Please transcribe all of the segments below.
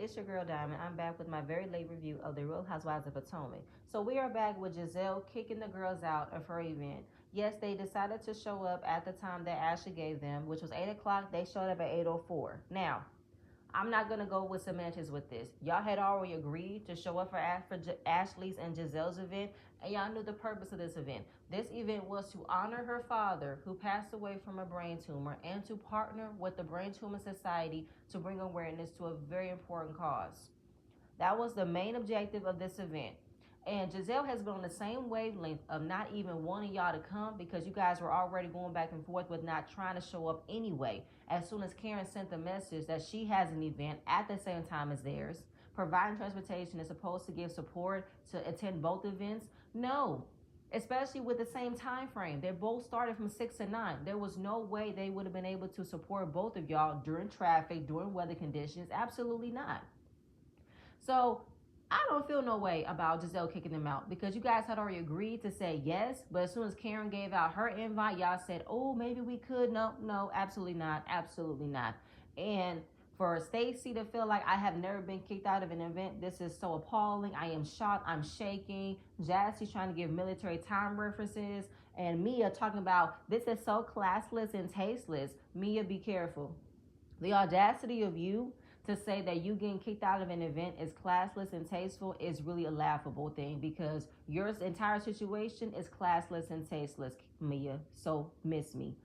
it's your girl Diamond. I'm back with my very late review of the Real Housewives of Potomac. So we are back with Giselle kicking the girls out of her event. Yes, they decided to show up at the time that Ashley gave them, which was 8 o'clock. They showed up at 8:04. Now, I'm not going to go with semantics with this. Y'all had already agreed to show up for Ashley's and Giselle's event, and y'all knew the purpose of this event. This event was to honor her father, who passed away from a brain tumor, and to partner with the Brain Tumor Society to bring awareness to a very important cause. That was the main objective of this event. And Giselle has been on the same wavelength of not even wanting y'all to come because you guys were already going back and forth with not trying to show up anyway. As soon as Karen sent the message that she has an event at the same time as theirs, providing transportation is supposed to give support to attend both events. No, especially with the same time frame. They both started from 6 to 9. There was no way they would have been able to support both of y'all during traffic, during weather conditions. Absolutely not. So I don't feel no way about Giselle kicking them out because you guys had already agreed to say yes, but as soon as Karen gave out her invite, y'all said, oh, maybe we could. No, absolutely not. Absolutely not. And for Stacey to feel like I have never been kicked out of an event, this is so appalling. I am shocked. I'm shaking. Jassie's trying to give military time references. And Mia talking about this is so classless and tasteless. Mia, be careful. The audacity of you to say that you getting kicked out of an event is classless and tasteful is really a laughable thing because your entire situation is classless and tasteless, Mia. So miss me.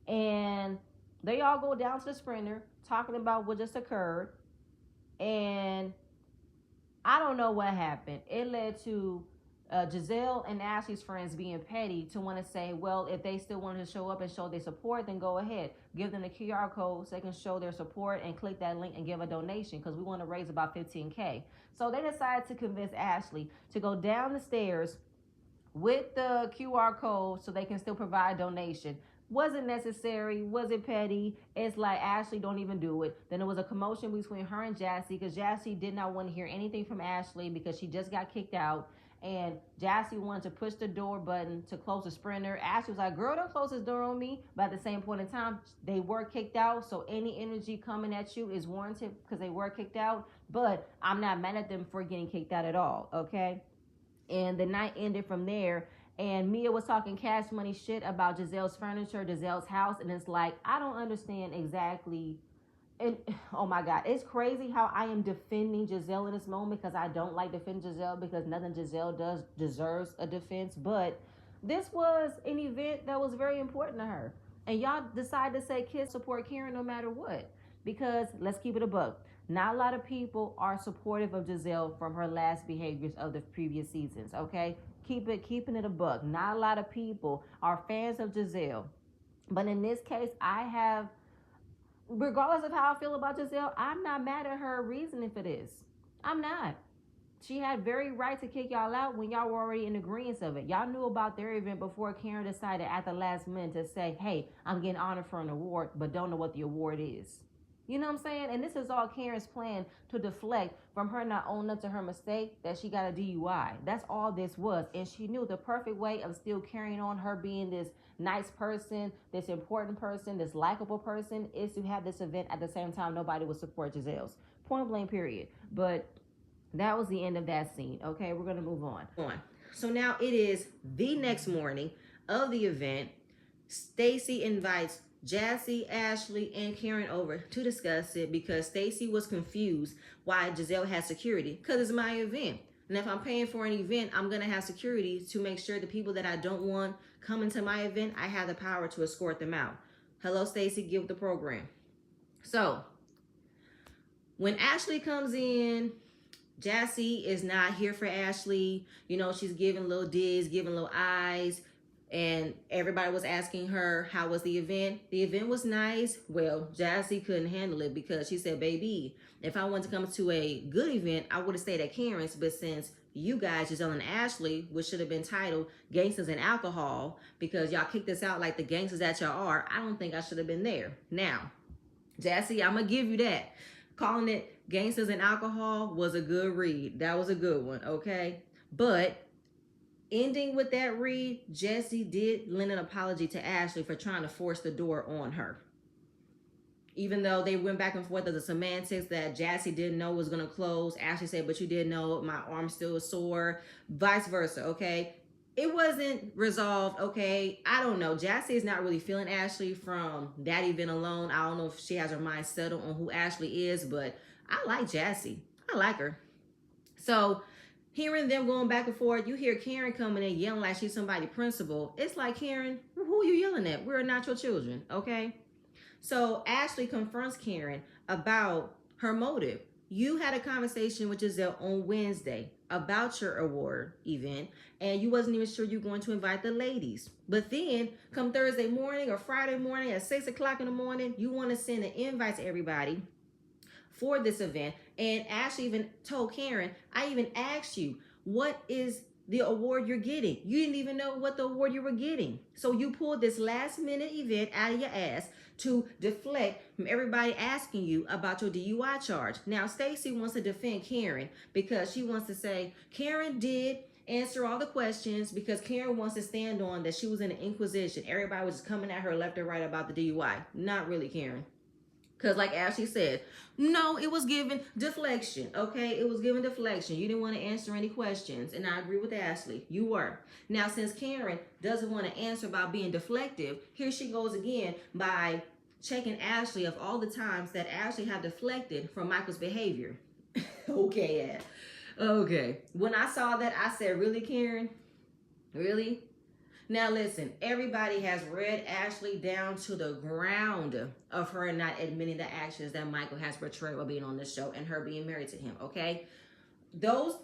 And they all go down to the sprinter talking about what just occurred. And I don't know what happened. It led to Giselle and Ashley's friends being petty to want to say, well, if they still wanted to show up and show their support, then go ahead. Give them the QR code so they can show their support and click that link and give a donation because we want to raise about $15K. So they decided to convince Ashley to go down the stairs with the QR code so they can still provide a donation. Was it necessary? Was it petty? It's like Ashley don't even do it. Then there was a commotion between her and Jassy because Jassy did not want to hear anything from Ashley because she just got kicked out. And Jassy wanted to push the door button to close the sprinter. Ashley was like, girl, don't close this door on me. But at the same point in time, they were kicked out. So any energy coming at you is warranted because they were kicked out. But I'm not mad at them for getting kicked out at all, okay? And the night ended from there. And Mia was talking cash money shit about Giselle's furniture, Giselle's house. And it's like, I don't understand exactly. And oh my God, it's crazy how I am defending Giselle in this moment because I don't like defending Giselle because nothing Giselle does deserves a defense. But this was an event that was very important to her. And y'all decided to say kids support Karen no matter what. Because let's keep it a buck. Not a lot of people are supportive of Giselle from her last behaviors of the previous seasons, okay? Keeping it a buck. Not a lot of people are fans of Giselle. But in this case, regardless of how I feel about Giselle, I'm not mad at her reasoning for this. I'm not. She had very right to kick y'all out when y'all were already in agreement of it. Y'all knew about their event before Karen decided at the last minute to say, hey, I'm getting honored for an award, but don't know what the award is. You know what I'm saying? And this is all Karen's plan to deflect from her not owning up to her mistake that she got a DUI. That's all this was. And she knew the perfect way of still carrying on her being this nice person, this important person, this likable person is to have this event at the same time nobody would support Giselle's. Point blank, period. But that was the end of that scene. Okay, we're going to move on. So now it is the next morning of the event. Stacey invites Jassy, Ashley, and Karen over to discuss it because Stacey was confused why Giselle had security because it's my event. And if I'm paying for an event, I'm going to have security to make sure the people that I don't want coming to my event, I have the power to escort them out. Hello, Stacey, get with the program. So when Ashley comes in, Jassy is not here for Ashley. You know, she's giving little digs, giving little eyes. And everybody was asking her, how was the event? The event was nice. Well, Jassy couldn't handle it because she said, baby, if I wanted to come to a good event, I would have stayed at Karen's. But since you guys, Giselle and Ashley, which should have been titled Gangsters and Alcohol, because y'all kicked us out like the gangsters that y'all are, I don't think I should have been there. Now, Jassy, I'm going to give you that. Calling it Gangsters and Alcohol was a good read. That was a good one, okay? But ending with that read, Jassy did lend an apology to Ashley for trying to force the door on her. even though they went back and forth of the semantics that Jassy didn't know was going to close. Ashley said, but you didn't know, my arm still is sore, vice versa, okay? It wasn't resolved, okay? I don't know. Jassy is not really feeling Ashley from that event alone. I don't know if she has her mind settled on who Ashley is, but I like Jassy. I like her. So hearing them going back and forth, you hear Karen coming in yelling like she's somebody's principal. It's like, Karen, who are you yelling at? We're not your children, okay? So Ashley confronts Karen about her motive. You had a conversation with Giselle on Wednesday about your award event, and you wasn't even sure you were going to invite the ladies. But then come Thursday morning or Friday morning at 6 o'clock in the morning, you want to send an invite to everybody for this event. And Ashley even told Karen, I even asked you, what is the award you're getting? You didn't even know what the award you were getting. So you pulled this last minute event out of your ass to deflect from everybody asking you about your DUI charge. Now, Stacey wants to defend Karen because she wants to say Karen did answer all the questions, because Karen wants to stand on that she was in an inquisition. Everybody was just coming at her left and right about the DUI. Not really, Karen. Because like Ashley said, no, it was given deflection, okay? It was given deflection. You didn't want to answer any questions, and I agree with Ashley. You were. Now, since Karen doesn't want to answer about being deflective, here she goes again by checking Ashley of all the times that Ashley had deflected from Michael's behavior. Okay, okay. When I saw that, I said, really, Karen? Really? Now listen, everybody has read Ashley down to the ground of her not admitting the actions that Michael has portrayed while being on this show and her being married to him, okay? Those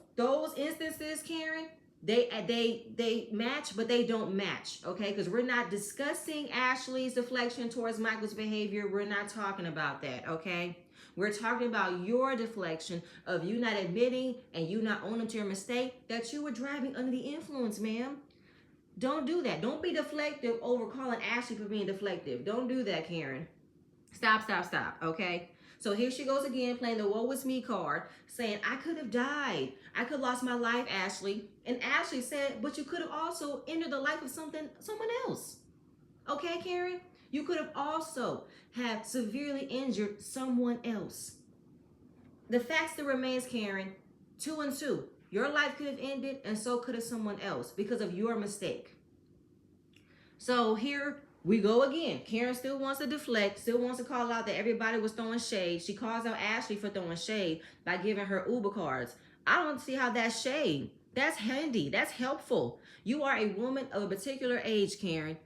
instances, Karen, they match, but they don't match, okay? Because we're not discussing Ashley's deflection towards Michael's behavior. We're not talking about that, okay? We're talking about your deflection of you not admitting and you not owning to your mistake that you were driving under the influence, ma'am. Don't do that. Don't be deflective over calling Ashley for being deflective. Don't do that, Karen. Stop, okay? So here she goes again, playing the woe is me card, saying, I could have died. I could have lost my life, Ashley. And Ashley said, but you could have also ended the life of someone else. Okay, Karen? You could have also have severely injured someone else. The fact still remains, Karen, 2 and 2. Your life could have ended, and so could have someone else because of your mistake. So here we go again. Karen still wants to deflect, still wants to call out that everybody was throwing shade. She calls out Ashley for throwing shade by giving her Uber cards. I don't see how that's shade. That's handy. That's helpful. You are a woman of a particular age, Karen.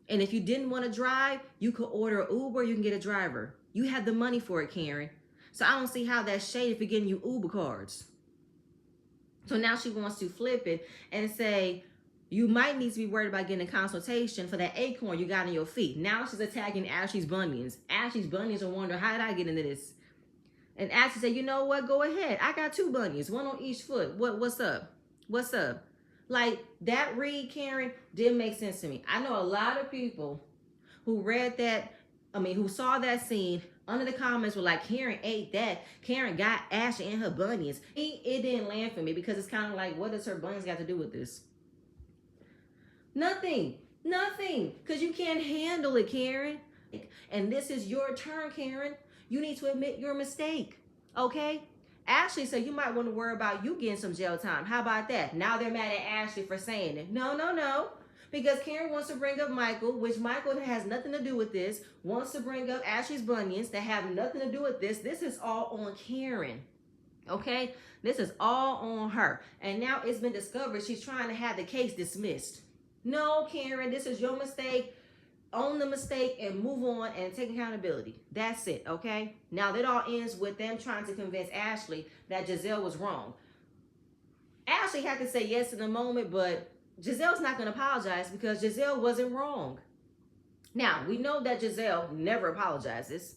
And if you didn't want to drive, you could order an Uber, you can get a driver. You have the money for it, Karen. So I don't see how that's shade if you're getting you Uber cards. So now she wants to flip it and say, you might need to be worried about getting a consultation for that acorn you got on your feet. Now she's attacking Ashley's bunions. Ashley's bunions are wondering, how did I get into this? And Ashley said, you know what? Go ahead. I got 2 bunions, 1 on each foot. What's up? What's up? Like, that read, Karen, didn't make sense to me. I know a lot of people who read that, who saw that scene, under the comments were like, Karen ate that. Karen got Ashley in her bunions. It didn't land for me because it's kind of like, what does her bunions got to do with this? Nothing. Because you can't handle it, Karen. And this is your turn, Karen. You need to admit your mistake, okay? Ashley said you might want to worry about you getting some jail time. How about that? Now they're mad at Ashley for saying it. No. Because Karen wants to bring up Michael, which Michael has nothing to do with this, wants to bring up Ashley's bunions that have nothing to do with this. This is all on Karen, okay? This is all on her. And now it's been discovered she's trying to have the case dismissed. No, Karen, this is your mistake. Own the mistake and move on and take accountability. That's it, okay? Now that all ends with them trying to convince Ashley that Giselle was wrong. Ashley had to say yes in the moment, but Giselle's not going to apologize because Giselle wasn't wrong. Now, we know that Giselle never apologizes,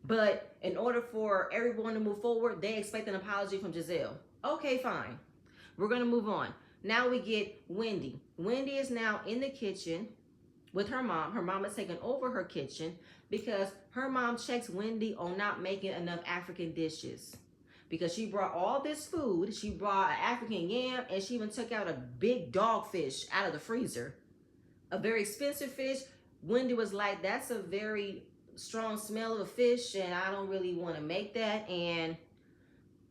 but in order for everyone to move forward, they expect an apology from Giselle. Okay, fine. We're going to move on. Now we get Wendy. Wendy is now in the kitchen with her mom. Her mom is taking over her kitchen because her mom checks Wendy on not making enough African dishes. Because she brought all this food. She brought an African yam, and she even took out a big dogfish out of the freezer. A very expensive fish. Wendy was like, that's a very strong smell of a fish, and I don't really want to make that. And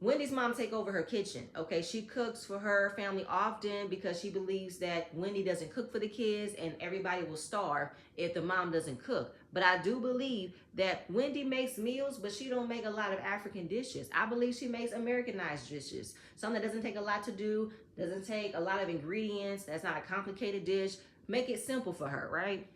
Wendy's mom take over her kitchen. Okay, she cooks for her family often because she believes that Wendy doesn't cook for the kids and everybody will starve if the mom doesn't cook. But I do believe that Wendy makes meals, but she don't make a lot of African dishes. I believe she makes Americanized dishes, something that doesn't take a lot to do, doesn't take a lot of ingredients, that's not a complicated dish. Make it simple for her, right?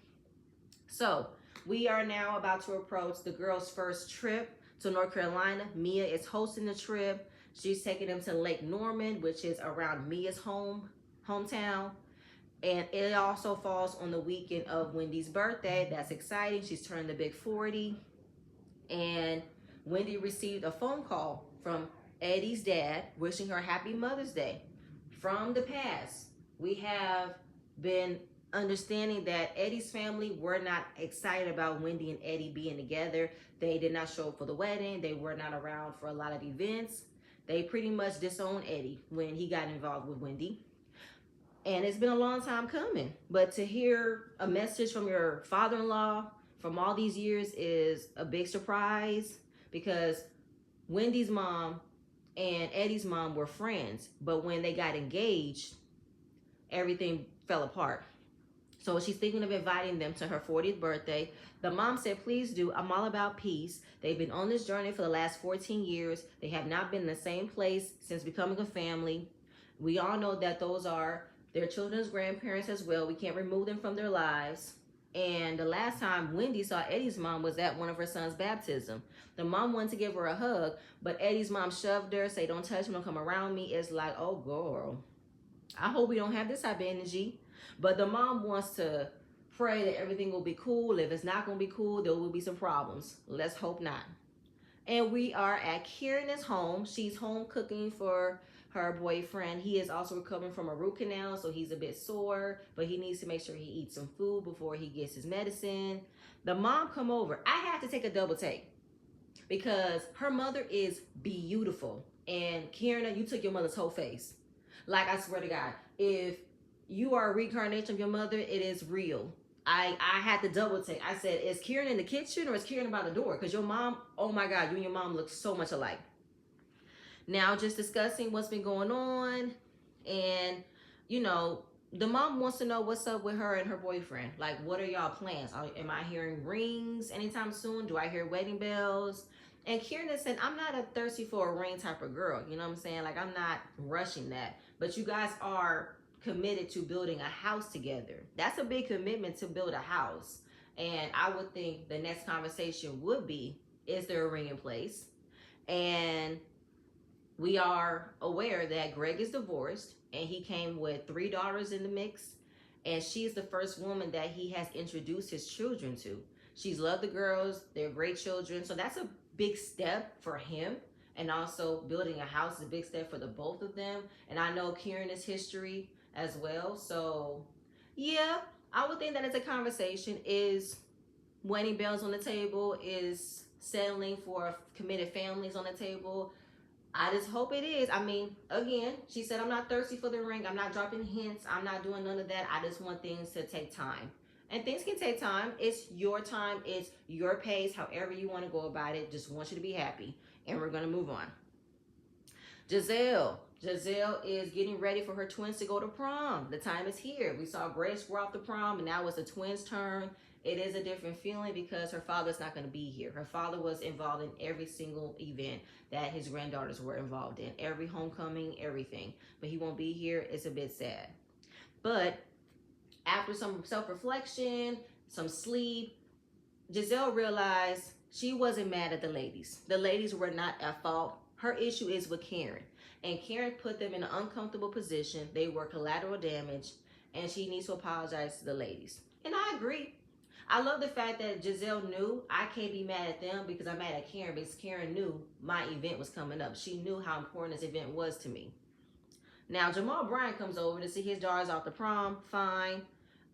So we are now about to approach the girls' first trip to North Carolina. Mia is hosting the trip. She's taking them to Lake Norman, which is around Mia's hometown. And it also falls on the weekend of Wendy's birthday. That's exciting. She's turned the big 40. And Wendy received a phone call from Eddie's dad wishing her happy Mother's Day. From the past, we have been understanding that Eddie's family were not excited about Wendy and Eddie being together. They did not show up for the wedding. They were not around for a lot of events. They pretty much disowned Eddie when he got involved with Wendy. And it's been a long time coming. But to hear a message from your father-in-law from all these years is a big surprise, because Wendy's mom and Eddie's mom were friends. But when they got engaged, everything fell apart. So she's thinking of inviting them to her 40th birthday. The mom said, please do. I'm all about peace. They've been on this journey for the last 14 years. They have not been in the same place since becoming a family. We all know that those are their children's grandparents as well. We can't remove them from their lives. And the last time Wendy saw Eddie's mom was at one of her son's baptism. The mom wanted to give her a hug, but Eddie's mom shoved her, say, don't touch me, don't come around me. It's like, oh, girl, I hope we don't have this type of energy. But the mom wants to pray that everything will be cool. If it's not going to be cool, there will be some problems. Let's hope not. And we are at Kieran's home. She's home cooking for her boyfriend. He is also recovering from a root canal, so he's a bit sore, but he needs to make sure he eats some food before he gets his medicine. The mom come over. I have to take a double take because her mother is beautiful. And Kieran, you took your mother's whole face. Like, I swear to God, if you are a reincarnation of your mother, it is real. I had to double take. I said, is Kieran in the kitchen or is Kieran by the door? Because your mom, oh my God, you and your mom look so much alike. Now, just discussing what's been going on. And, you know, the mom wants to know what's up with her and her boyfriend. Like, what are y'all plans? Am I hearing rings anytime soon? Do I hear wedding bells? And Kieran said, I'm not a thirsty for a ring type of girl. You know what I'm saying? Like, I'm not rushing that. But you guys are committed to building a house together. That's a big commitment to build a house. And I would think the next conversation would be, is there a ring in place? And we are aware that Greg is divorced and he came with 3 daughters in the mix. And she's the first woman that he has introduced his children to. She's loved the girls. They're great children. So that's a big step for him. And also building a house is a big step for the both of them. And I know Kieran's history as well. So yeah, I would think that it's a conversation. Is wedding bells on the table? Is settling for committed families on the table? I just hope it is. I mean, again, she said, I'm not thirsty for the ring. I'm not dropping hints. I'm not doing none of that. I just want things to take time. And things can take time. It's your time. It's your pace. However you want to go about it. Just want you to be happy. And we're going to move on. Giselle is getting ready for her twins to go to prom. The time is here. We saw Grace go off the prom, and now it's the twins' turn. It is a different feeling because her father's not going to be here. Her father was involved in every single event that his granddaughters were involved in. Every homecoming, everything. But he won't be here. It's a bit sad. But after some self-reflection, some sleep, Giselle realized she wasn't mad at the ladies. The ladies were not at fault. Her issue is with Kieran. And Kieran put them in an uncomfortable position. They were collateral damage. And she needs to apologize to the ladies. And I agree. I love the fact that Giselle knew I can't be mad at them because I'm mad at Kieran, because Kieran knew my event was coming up. She knew how important this event was to me. Now, Jamal Bryant comes over to see his daughters off the prom. Fine.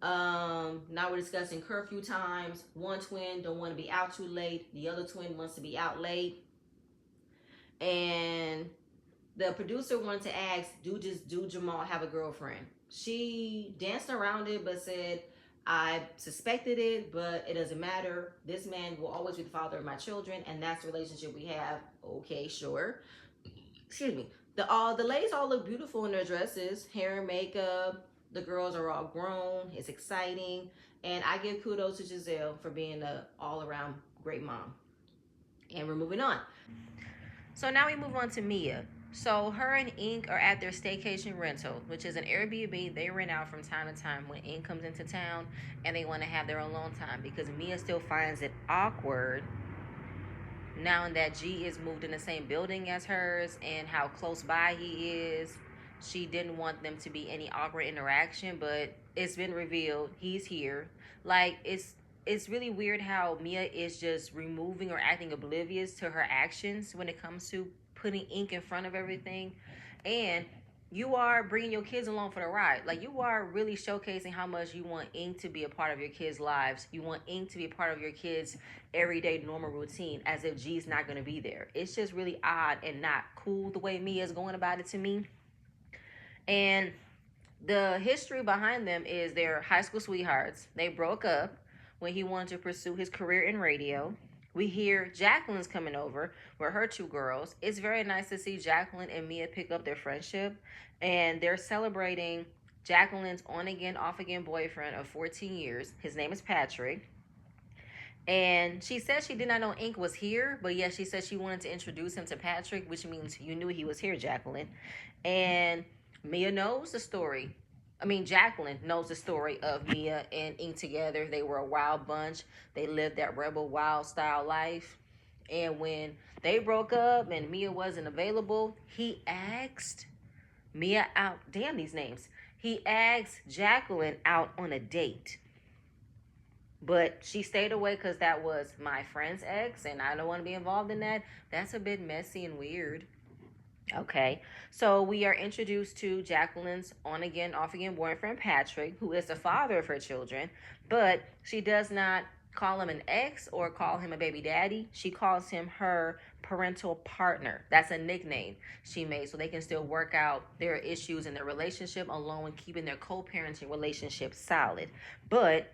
Now we're discussing curfew times. One twin don't want to be out too late. The other twin wants to be out late. And the producer wanted to ask, do Jamal have a girlfriend? She danced around it, but said, I suspected it, but it doesn't matter. This man will always be the father of my children, and that's the relationship we have. Okay, sure. Excuse me. The ladies all look beautiful in their dresses, hair and makeup. The girls are all grown. It's exciting, and I give kudos to Giselle for being a all around great mom. And we're moving on. So now we move on to Mia. So her and Ink are at their staycation rental, which is an Airbnb they rent out from time to time when Ink comes into town and they want to have their alone time, because Mia still finds it awkward now that G is moved in the same building as hers and how close by he is. She didn't want them to be any awkward interaction, but it's been revealed he's here. Like, it's really weird how Mia is just removing or acting oblivious to her actions when it comes to putting Ink in front of everything. And you are bringing your kids along for the ride. Like, you are really showcasing how much you want Ink to be a part of your kids' lives. You want Ink to be a part of your kids' everyday normal routine, as if G's not going to be there. It's just really odd and not cool the way Mia's going about it to me. And the history behind them is they're high school sweethearts. They broke up when he wanted to pursue his career in radio. We hear Jacqueline's coming over with her two girls. It's very nice to see Jacqueline and Mia pick up their friendship, and they're celebrating Jacqueline's on again, off again boyfriend of 14 years. His name is Patrick. And she said she did not know Ink was here, but yes, she said she wanted to introduce him to Patrick, which means you knew he was here, Jacqueline. And Mia knows the story. Jacqueline knows the story of Mia and Ink together. They were a wild bunch. They lived that rebel wild style life. And when they broke up and Mia wasn't available, he asked Mia out. Damn these names. He asked Jacqueline out on a date. But she stayed away because that was my friend's ex, and I don't want to be involved in that. That's a bit messy and weird. Okay, so we are introduced to Jacqueline's on again, off again boyfriend, Patrick, who is the father of her children, but she does not call him an ex or call him a baby daddy. She calls him her parental partner. That's a nickname she made so they can still work out their issues in their relationship along with keeping their co-parenting relationship solid. But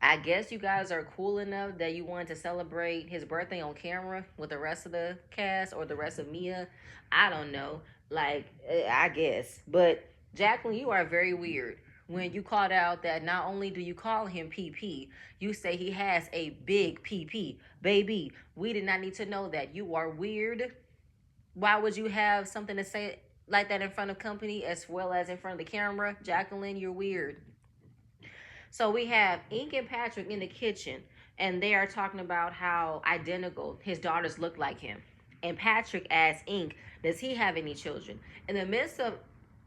I guess you guys are cool enough that you wanted to celebrate his birthday on camera with the rest of the cast or the rest of Mia. I don't know. Like, I guess. But Jacqueline, you are very weird when you called out that not only do you call him PP, you say he has a big PP. Baby, we did not need to know that. You are weird. Why would you have something to say like that in front of company as well as in front of the camera? Jacqueline, you're weird. So we have Ink and Patrick in the kitchen, and they are talking about how identical his daughters look like him. And Patrick asks Ink, does he have any children? In the midst of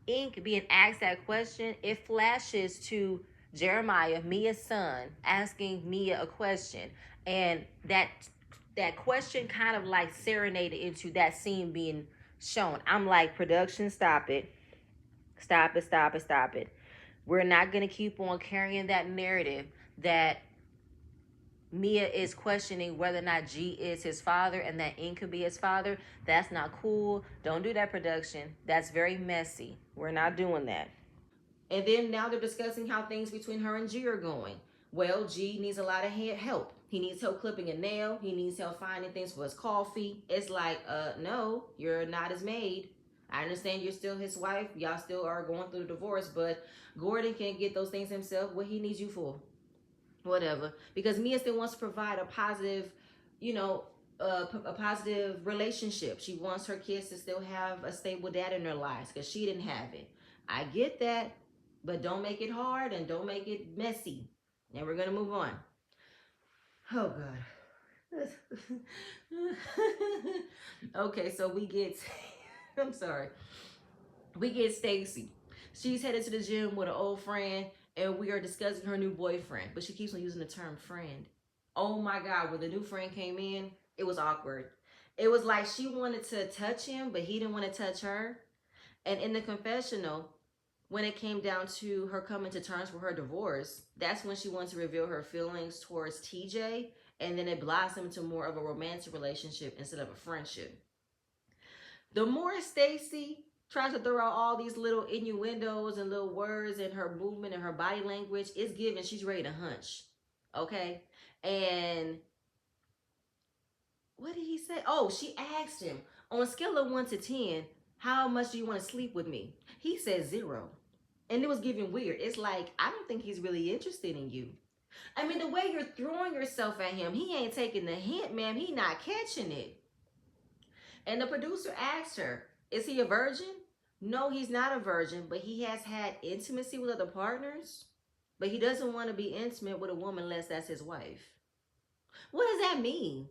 Ink being asked that question, it flashes to Jeremiah, Mia's son, asking Mia a question. And that question kind of like serenaded into that scene being shown. I'm like, production, stop it. Stop it, stop it, stop it. We're not going to keep on carrying that narrative that Mia is questioning whether or not G is his father and that Ink could be his father. That's not cool. Don't do that, production. That's very messy. We're not doing that. And then now they're discussing how things between her and G are going. Well, G needs a lot of help. He needs help clipping a nail. He needs help finding things for his coffee. It's like, no, you're not his maid. I understand you're still his wife. Y'all still are going through the divorce, but Gordon can't get those things himself. What he needs you for? Whatever. Because Mia still wants to provide a positive, a positive relationship. She wants her kids to still have a stable dad in their lives because she didn't have it. I get that, but don't make it hard and don't make it messy. And we're going to move on. Oh, God. Okay, so we get... I'm sorry. We get Stacey. She's headed to the gym with an old friend, and we are discussing her new boyfriend. But she keeps on using the term friend. Oh my God, when the new friend came in, it was awkward. It was like she wanted to touch him, but he didn't want to touch her. And in the confessional, when it came down to her coming to terms with her divorce, that's when she wanted to reveal her feelings towards TJ, and then it blossomed into more of a romantic relationship instead of a friendship. The more Stacey Tries to throw out all these little innuendos and little words in her movement and her body language. It's given she's ready to hunch. Okay? And what did he say? Oh, she asked him, on a scale of 1 to 10, how much do you want to sleep with me? He said 0. And it was giving weird. It's like, I don't think he's really interested in you. I mean, the way you're throwing yourself at him, he ain't taking the hint, ma'am. He not catching it. And the producer asked her, is he a virgin? No, he's not a virgin, but he has had intimacy with other partners. But he doesn't want to be intimate with a woman unless that's his wife. What does that mean?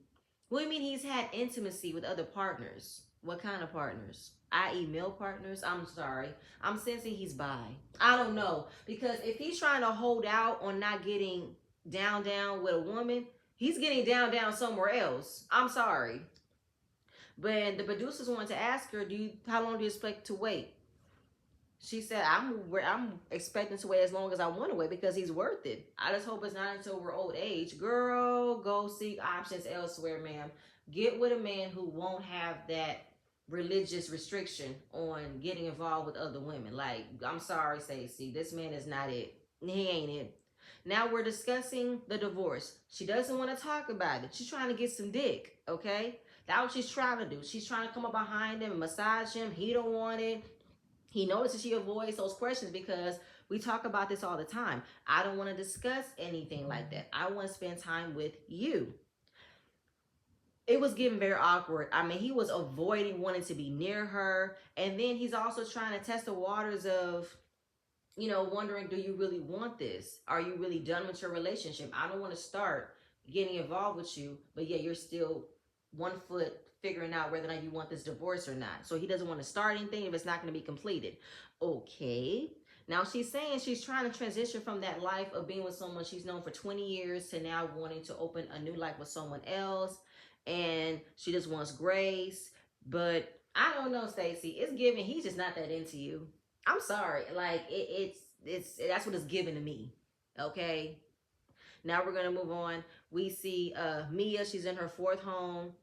What do you mean he's had intimacy with other partners? What kind of partners? I.e. male partners? I'm sorry. I'm sensing he's bi. I don't know. Because if he's trying to hold out on not getting down with a woman, he's getting down somewhere else. I'm sorry. But the producers wanted to ask her, how long do you expect to wait? She said, I'm expecting to wait as long as I want to wait because he's worth it. I just hope it's not until we're old age. Girl, go seek options elsewhere, ma'am. Get with a man who won't have that religious restriction on getting involved with other women. Like, I'm sorry, Stacey, this man is not it. He ain't it. Now we're discussing the divorce. She doesn't want to talk about it. She's trying to get some dick, okay? That's what she's trying to do. She's trying to come up behind him and massage him. He don't want it. He notices she avoids those questions because we talk about this all the time. I don't want to discuss anything like that. I want to spend time with you. It was getting very awkward. I mean, he was avoiding wanting to be near her. And then he's also trying to test the waters of, wondering, do you really want this? Are you really done with your relationship? I don't want to start getting involved with you, but yeah, you're still 1 foot figuring out whether or not you want this divorce or not. So he doesn't want to start anything if it's not going to be completed. Okay. Now she's saying she's trying to transition from that life of being with someone she's known for 20 years to now wanting to open a new life with someone else. And she just wants grace. But I don't know, Stacey. It's giving he's just not that into you. I'm sorry. Like, it's that's what it's giving to me. Okay. Now we're going to move on. We see Mia. She's in her 4th home,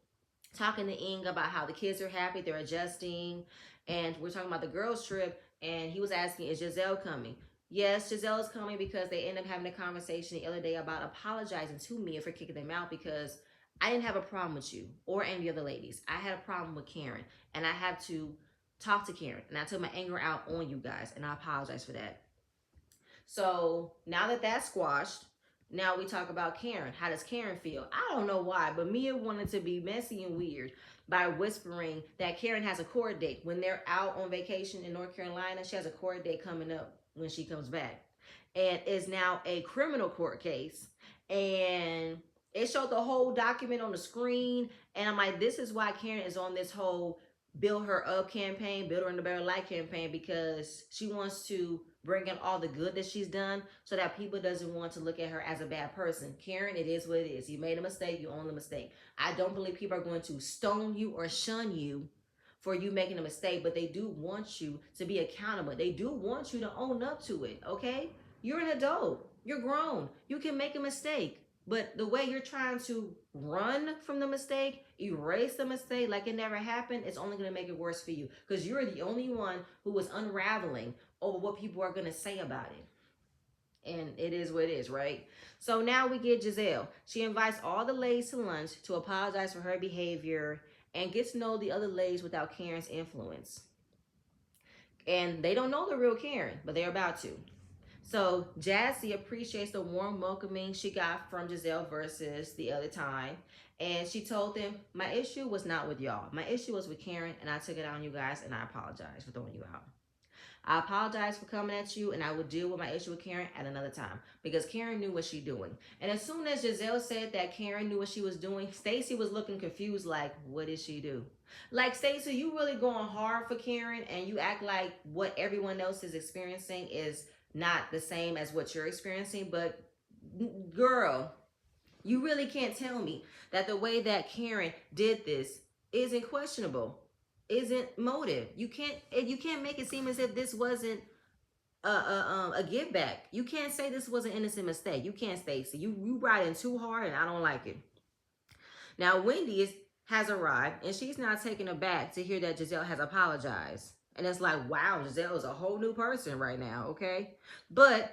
talking to Ing about how the kids are happy, they're adjusting, and we're talking about the girls' trip, and he was asking, is Giselle coming? Yes, Giselle is coming because they ended up having a conversation the other day about apologizing to Mia for kicking them out because I didn't have a problem with you or any of the ladies. I had a problem with Karen, and I have to talk to Karen, and I took my anger out on you guys, and I apologize for that. So now that that's squashed, now we talk about Karen. How does Karen feel? I don't know why, but Mia wanted to be messy and weird by whispering that Karen has a court date. When they're out on vacation in North Carolina, she has a court date coming up when she comes back. And it's now a criminal court case. And it showed the whole document on the screen. And I'm like, this is why Karen is on this whole build her up campaign, build her in a better life campaign, because she wants to bring in all the good that she's done so that people doesn't want to look at her as a bad person. Karen, it is what it is. You made a mistake, you own the mistake. I don't believe people are going to stone you or shun you for you making a mistake, but they do want you to be accountable. They do want you to own up to it, okay? You're an adult. You're grown. You can make a mistake. But the way you're trying to run from the mistake, erase the mistake like it never happened, it's only going to make it worse for you. Because you're the only one who was unraveling over what people are going to say about it. And it is what it is, right? So now we get Giselle. She invites all the ladies to lunch to apologize for her behavior and get to know the other ladies without Karen's influence. And they don't know the real Karen, but they're about to. So Jassy appreciates the warm welcoming she got from Giselle versus the other time. And she told them, my issue was not with y'all. My issue was with Karen, and I took it on you guys, and I apologize for throwing you out. I apologize for coming at you, and I will deal with my issue with Karen at another time. Because Karen knew what she's doing. And as soon as Giselle said that Karen knew what she was doing, Stacey was looking confused like, what did she do? Like, Stacey, you really going hard for Karen, and you act like what everyone else is experiencing is not the same as what you're experiencing. But girl, you really can't tell me that the way that Karen did this isn't questionable, isn't motive. You can't make it seem as if this wasn't a give back. You can't say this was an innocent mistake. You can't, Stacey. You riding too hard, and I don't like it. Now Wendy has arrived, and she's not taken aback to hear that Giselle has apologized. And it's like, wow, Giselle is a whole new person right now, okay? But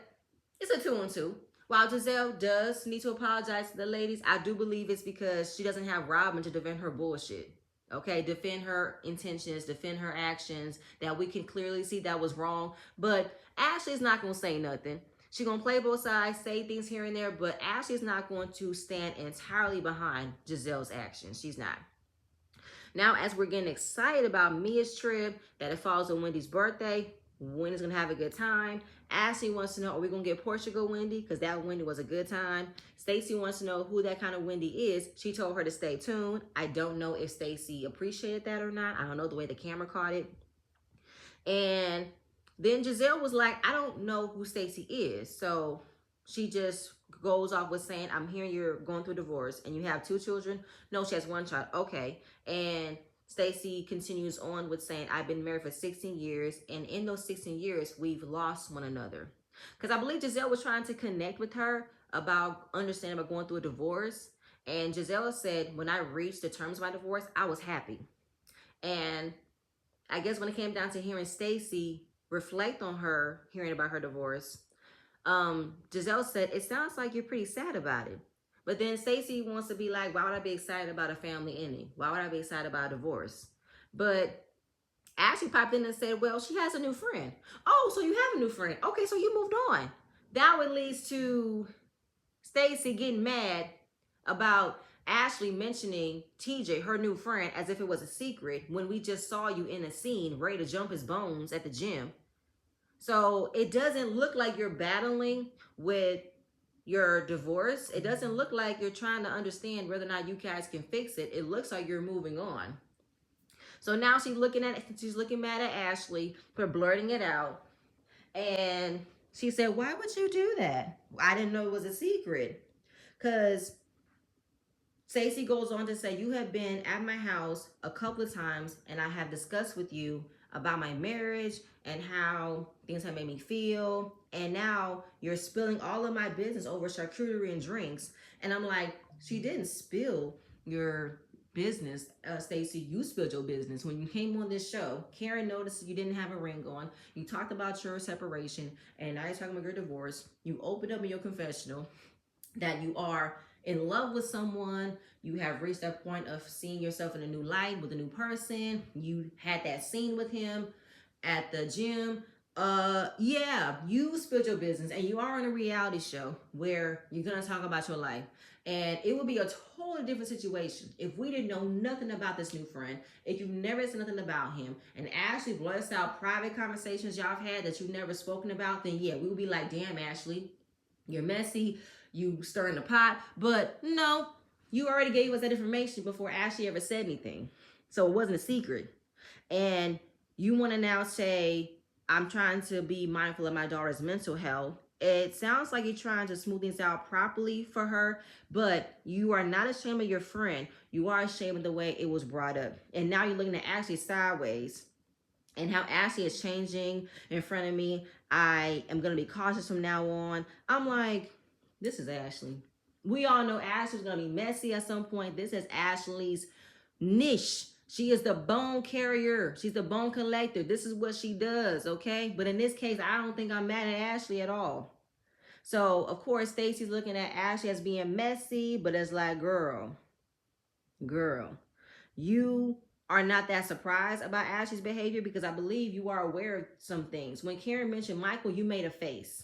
it's a 2 and 2. While Giselle does need to apologize to the ladies, I do believe it's because she doesn't have Robin to defend her bullshit. Okay, defend her intentions, defend her actions that we can clearly see that was wrong. But Ashley's not gonna say nothing. She's gonna play both sides, say things here and there, but Ashley's not going to stand entirely behind Giselle's actions. She's not. Now, as we're getting excited about Mia's trip, that it falls on Wendy's birthday, Wendy's gonna have a good time. Ashley wants to know, are we gonna get Portugal Wendy? Because that Wendy was a good time. Stacey wants to know who that kind of Wendy is. She told her to stay tuned. I don't know if Stacey appreciated that or not. I don't know the way the camera caught it. And then Giselle was like, I don't know who Stacey is. So she just goes off with saying, I'm hearing you're going through divorce and you have 2 children. No, she has 1 child. Okay. And Stacey continues on with saying, I've been married for 16 years. And in those 16 years, we've lost one another. Because I believe Giselle was trying to connect with her about understanding about going through a divorce. And Giselle said, when I reached the terms of my divorce, I was happy. And I guess when it came down to hearing Stacey reflect on her hearing about her divorce, Giselle said, it sounds like you're pretty sad about it. But then Stacey wants to be like, why would I be excited about a family ending? Why would I be excited about a divorce? But Ashley popped in and said, well, she has a new friend. Oh, so you have a new friend. Okay, so you moved on. That would lead to Stacey getting mad about Ashley mentioning TJ, her new friend, as if it was a secret when we just saw you in a scene ready to jump his bones at the gym. So it doesn't look like you're battling with your divorce. It doesn't look like you're trying to understand whether or not you guys can fix it. It looks like you're moving on. So now she's looking mad at Ashley for blurting it out. And she said, why would you do that? I didn't know it was a secret. Because Stacey goes on to say, you have been at my house a couple of times and I have discussed with you about my marriage and how things have made me feel. And now you're spilling all of my business over charcuterie and drinks. And I'm like, she didn't spill your business, Stacey. You spilled your business. When you came on this show, Karen noticed you didn't have a ring on. You talked about your separation and now you're talking about your divorce. You opened up in your confessional that you are in love with someone, you have reached that point of seeing yourself in a new light with a new person, you had that scene with him at the gym. Yeah, you spilled your business and you are on a reality show where you're gonna talk about your life. And it would be a totally different situation if we didn't know nothing about this new friend, if you never said nothing about him, and Ashley blurts out private conversations y'all have had that you've never spoken about, then yeah, we would be like, damn, Ashley, you're messy, you stirring the pot. But no, you already gave us that information before Ashley ever said anything. So it wasn't a secret. And you want to now say, I'm trying to be mindful of my daughter's mental health. It sounds like you're trying to smooth things out properly for her, but you are not ashamed of your friend. You are ashamed of the way it was brought up. And now you're looking at Ashley sideways and how Ashley is changing in front of me. I am going to be cautious from now on. I'm like, this is Ashley. We all know Ashley's going to be messy at some point. This is Ashley's niche. She is the bone carrier. She's the bone collector. This is what she does, okay? But in this case, I don't think I'm mad at Ashley at all. So, of course, Stacey's looking at Ashley as being messy, but it's like, girl, you are not that surprised about Ashley's behavior because I believe you are aware of some things. When Karen mentioned Michael, you made a face.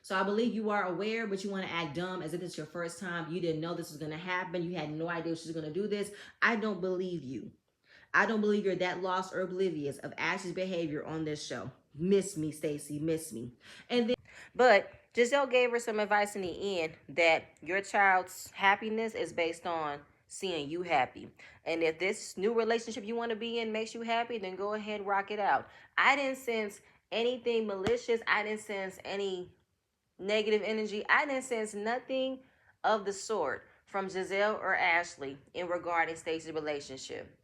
So I believe you are aware, but you want to act dumb as if it's your first time. You didn't know this was going to happen. You had no idea she's going to do this. I don't believe you. I don't believe you're that lost or oblivious of Ashley's behavior on this show. Miss me, Stacey, miss me. But Giselle gave her some advice in the end that your child's happiness is based on seeing you happy. And if this new relationship you want to be in makes you happy, then go ahead, rock it out. I didn't sense anything malicious. I didn't sense any negative energy. I didn't sense nothing of the sort from Giselle or Ashley in regarding Stacey's relationship.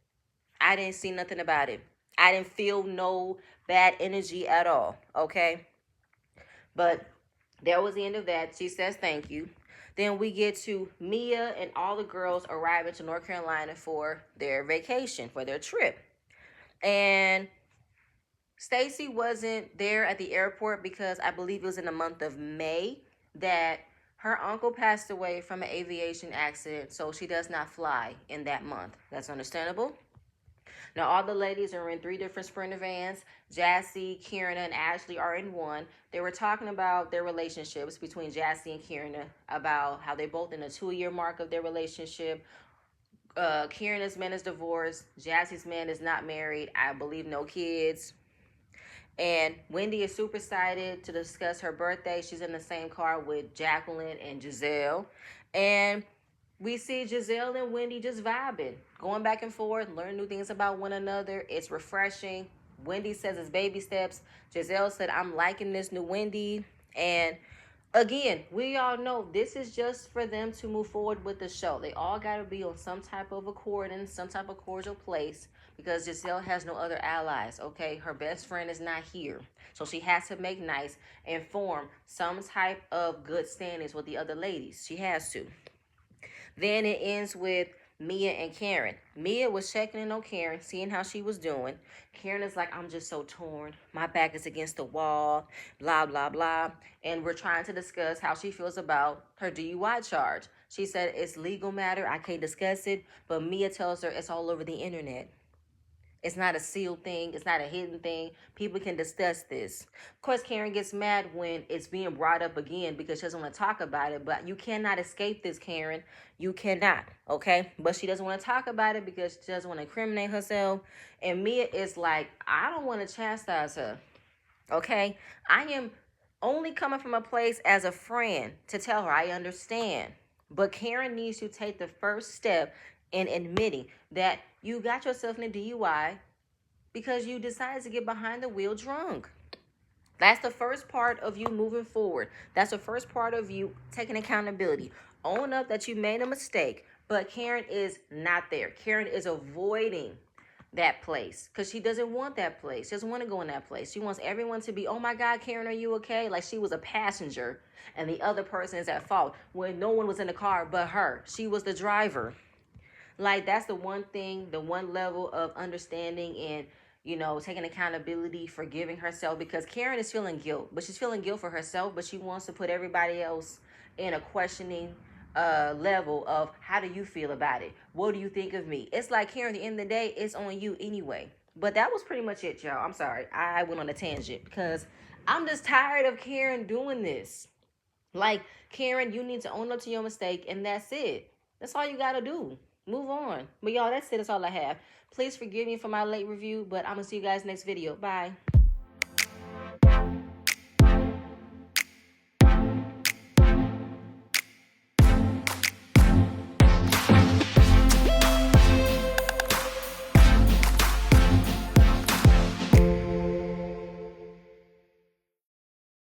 I didn't see nothing about it. I didn't feel no bad energy at all, okay? But that was the end of that. She says thank you. Then we get to Mia and all the girls arriving to North Carolina for their vacation, for their trip. And Stacey wasn't there at the airport because I believe it was in the month of May that her uncle passed away from an aviation accident, so she does not fly in that month. That's understandable. Now, all the ladies are in 3 different Sprinter vans. Jassy, Kierna, and Ashley are in one. They were talking about their relationships between Jassy and Kierna, about how they're both in a 2-year mark of their relationship. Kierna's man is divorced. Jassy's man is not married. I believe no kids. And Wendy is super excited to discuss her birthday. She's in the same car with Jacqueline and Giselle. And we see Giselle and Wendy just vibing, going back and forth, learning new things about one another. It's refreshing. Wendy says it's baby steps. Giselle said, I'm liking this new Wendy. And again, we all know this is just for them to move forward with the show. They all got to be on some type of accord in some type of cordial place because Giselle has no other allies, okay? Her best friend is not here. So she has to make nice and form some type of good standings with the other ladies. She has to. Then it ends with Mia and Karen. Mia was checking in on Karen, seeing how she was doing. Karen is like, I'm just so torn. My back is against the wall, blah, blah, blah. And we're trying to discuss how she feels about her DUI charge. She said it's legal matter. I can't discuss it. But Mia tells her it's all over the internet. It's not a sealed thing. It's not a hidden thing. People can discuss this. Of course, Karen gets mad when it's being brought up again because she doesn't want to talk about it. But you cannot escape this, Karen. You cannot, okay? But she doesn't want to talk about it because she doesn't want to incriminate herself. And Mia is like, I don't want to chastise her, okay? I am only coming from a place as a friend to tell her I understand. But Karen needs to take the first step in admitting that you got yourself in a DUI because you decided to get behind the wheel drunk. That's the first part of you moving forward. That's the first part of you taking accountability. Own up that you made a mistake, but Karen is not there. Karen is avoiding that place because she doesn't want that place. She doesn't want to go in that place. She wants everyone to be, oh my God, Karen, are you okay? Like she was a passenger and the other person is at fault when no one was in the car but her. She was the driver. Like, that's the one thing, the one level of understanding and, you know, taking accountability, forgiving herself, because Karen is feeling guilt, but she's feeling guilt for herself, but she wants to put everybody else in a questioning level of how do you feel about it? What do you think of me? It's like, Karen, at the end of the day, it's on you anyway. But that was pretty much it, y'all. I'm sorry. I went on a tangent because I'm just tired of Karen doing this. Like, Karen, you need to own up to your mistake, and that's it. That's all you got to do. Move on. But y'all, that's it. That's all I have. Please forgive me for my late review, but I'm going to see you guys next video. Bye.